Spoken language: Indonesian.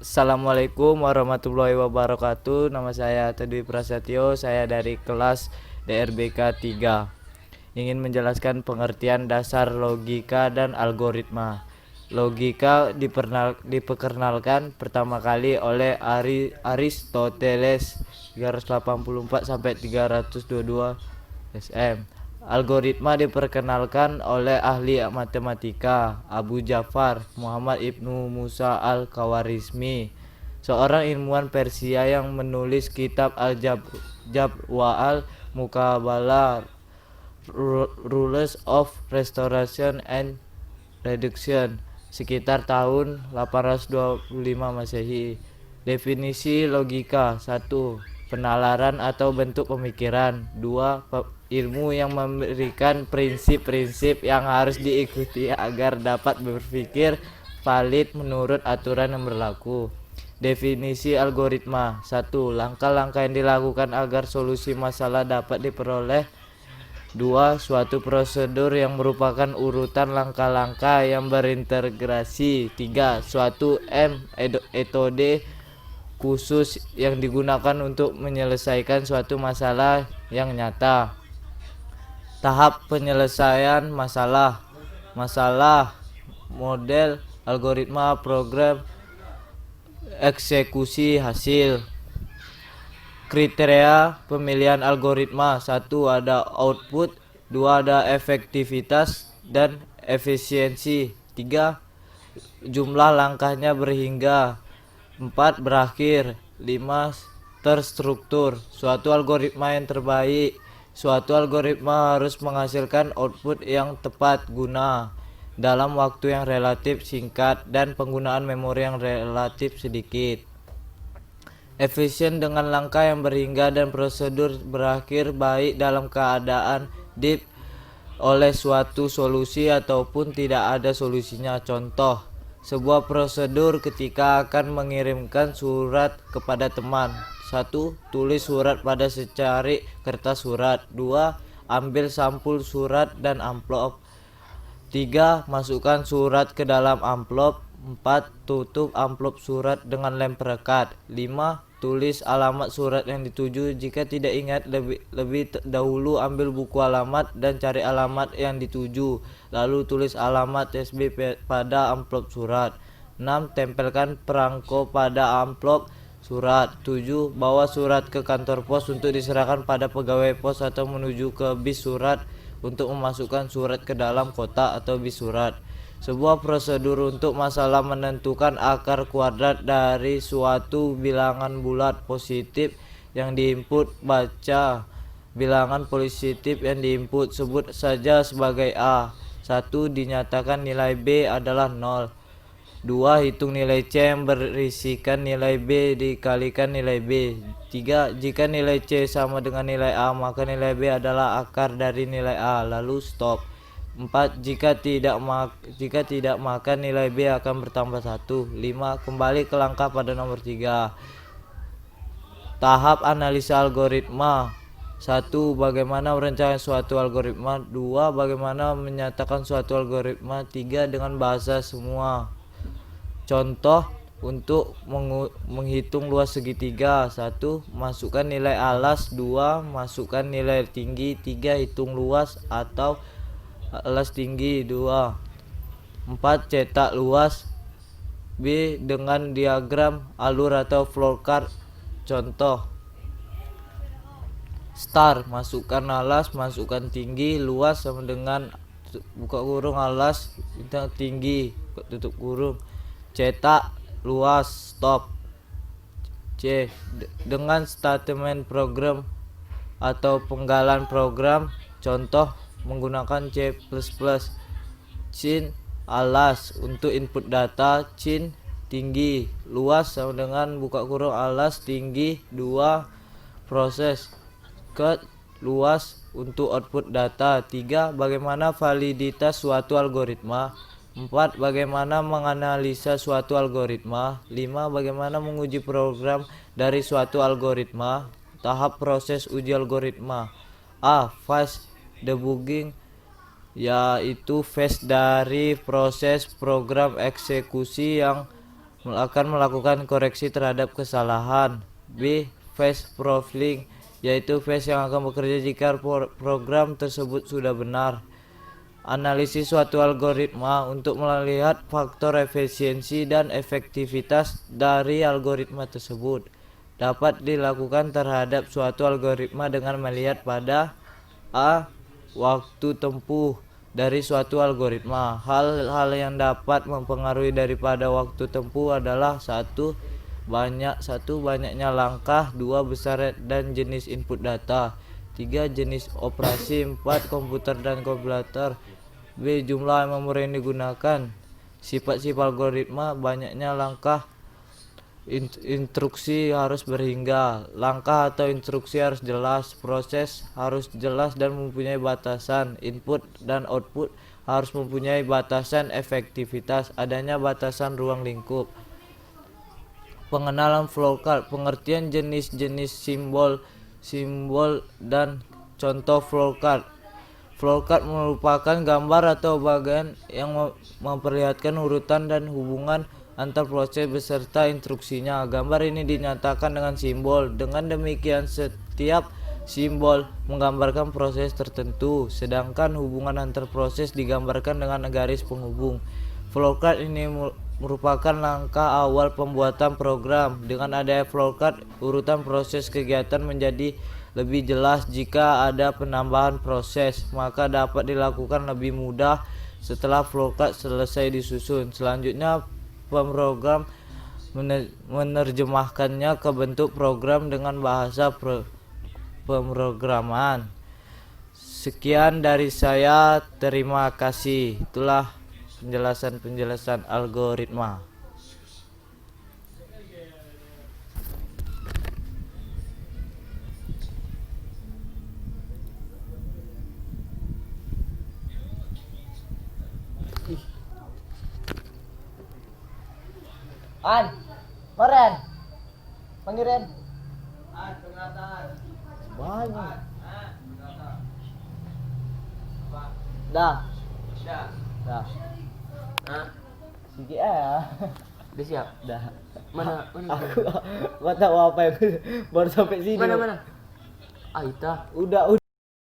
Assalamualaikum warahmatullahi wabarakatuh. Nama saya Teduh Prasetyo, saya dari kelas DRBK 3. Ingin menjelaskan pengertian dasar logika dan algoritma. Logika diperkenalkan pertama kali oleh Aristoteles 384 sampai 322 SM. Algoritma diperkenalkan oleh ahli matematika Abu Ja'far Muhammad Ibnu Musa al-Khawarizmi, seorang ilmuwan Persia yang menulis kitab Al-Jabr wa al-Muqabalah, Rules of Restoration and Reduction, sekitar tahun 825 Masehi. Definisi logika: 1. Penalaran atau bentuk pemikiran. 2. Ilmu yang memberikan prinsip-prinsip yang harus diikuti agar dapat berpikir valid menurut aturan yang berlaku. Definisi algoritma: 1. Langkah-langkah yang dilakukan agar solusi masalah dapat diperoleh. 2. Suatu prosedur yang merupakan urutan langkah-langkah yang berintegrasi. 3. Suatu metode khusus yang digunakan untuk menyelesaikan suatu masalah yang nyata. Tahap penyelesaian masalah. Masalah, model, algoritma, program, eksekusi, hasil. Kriteria pemilihan algoritma: 1. Ada output. 2. Ada efektivitas dan efisiensi. 3. Jumlah langkahnya berhingga. 4. Berakhir. 5. Terstruktur. Suatu algoritma yang terbaik. Suatu algoritma harus menghasilkan output yang tepat guna dalam waktu yang relatif singkat dan penggunaan memori yang relatif sedikit. Efisien dengan langkah yang berhingga dan prosedur berakhir baik dalam keadaan deep oleh suatu solusi ataupun tidak ada solusinya. Contoh, sebuah prosedur ketika akan mengirimkan surat kepada teman. 1. Tulis surat pada secari kertas surat. 2. Ambil sampul surat dan amplop. 3. Masukkan surat ke dalam amplop. 4. Tutup amplop surat dengan lem perekat. 5. Tulis alamat surat yang dituju. Jika tidak ingat, lebih dahulu ambil buku alamat dan cari alamat yang dituju. Lalu tulis alamat TSB pada amplop surat. 6. Tempelkan perangko pada amplop surat. 7. Bawa surat ke kantor pos untuk diserahkan pada pegawai pos atau menuju ke bis surat untuk memasukkan surat ke dalam kotak atau bis surat. Sebuah prosedur untuk masalah menentukan akar kuadrat dari suatu bilangan bulat positif yang diinput. Baca bilangan positif yang diinput, sebut saja sebagai A. 1. Dinyatakan nilai B adalah 0. 2. Hitung nilai C yang berisikan nilai B dikalikan nilai B. 3. Jika nilai C sama dengan nilai A, maka nilai B adalah akar dari nilai A, lalu stop. 4. Jika tidak maka nilai B akan bertambah 1. 5. Kembali ke langkah pada nomor 3. Tahap analisa algoritma: 1. Bagaimana merencanakan suatu algoritma. 2. Bagaimana menyatakan suatu algoritma. 3. Dengan bahasa semua. Contoh untuk menghitung luas segitiga: 1. Masukkan nilai alas. 2. Masukkan nilai tinggi. 3. Hitung luas atau alas tinggi. 2. 4. Cetak luas. B. Dengan diagram alur atau flowchart. Contoh: star, masukkan alas, masukkan tinggi, luas sama dengan buka kurung alas bintang tinggi tutup kurung. Cetak luas, stop. C. Dengan statement program atau penggalan program. Contoh menggunakan C++. Cin alas untuk input data, cin tinggi, luas sama dengan buka kurung alas tinggi 2. Proses cut luas untuk output data. 3. Bagaimana validitas suatu algoritma. 4. Bagaimana menganalisa suatu algoritma. 5. Bagaimana menguji program dari suatu algoritma. Tahap proses uji algoritma: A. Phase debugging, yaitu phase dari proses program eksekusi yang akan melakukan koreksi terhadap kesalahan. B. Phase profiling, yaitu phase yang akan bekerja jika program tersebut sudah benar. Analisis suatu algoritma untuk melihat faktor efisiensi dan efektivitas dari algoritma tersebut dapat dilakukan terhadap suatu algoritma dengan melihat pada A. Waktu tempuh dari suatu algoritma. Hal-hal yang dapat mempengaruhi daripada waktu tempuh adalah banyaknya langkah, 2 besar dan jenis input data, 3 jenis operasi, 4 komputer dan kalkulator, B. Jumlah memori yang digunakan, sifat-sifat algoritma, banyaknya langkah, instruksi harus berhingga, langkah atau instruksi harus jelas, proses harus jelas dan mempunyai batasan, input dan output harus mempunyai batasan, efektivitas, adanya batasan ruang lingkup. Pengenalan flowchart, pengertian jenis-jenis simbol dan contoh flowchart. Flowchart merupakan gambar atau bagian yang memperlihatkan urutan dan hubungan antar proses beserta instruksinya. Gambar ini dinyatakan dengan simbol. Dengan demikian setiap simbol menggambarkan proses tertentu, sedangkan hubungan antar proses digambarkan dengan garis penghubung. Flowchart ini merupakan langkah awal pembuatan program. Dengan adanya flowchart, urutan proses kegiatan menjadi lebih jelas. Jika ada penambahan proses, maka dapat dilakukan lebih mudah setelah flowchart selesai disusun. Selanjutnya, pemrogram menerjemahkannya ke bentuk program dengan bahasa pemrograman. Sekian dari saya, terima kasih. Itulah penjelasan algoritma. Maren, panggil Ren. Banyak. Dah. Dah. Sikit ah. Udah siap? Dah. Mana? Aku tahu apa yang baru sampai sini. Mana? Aita. Udah.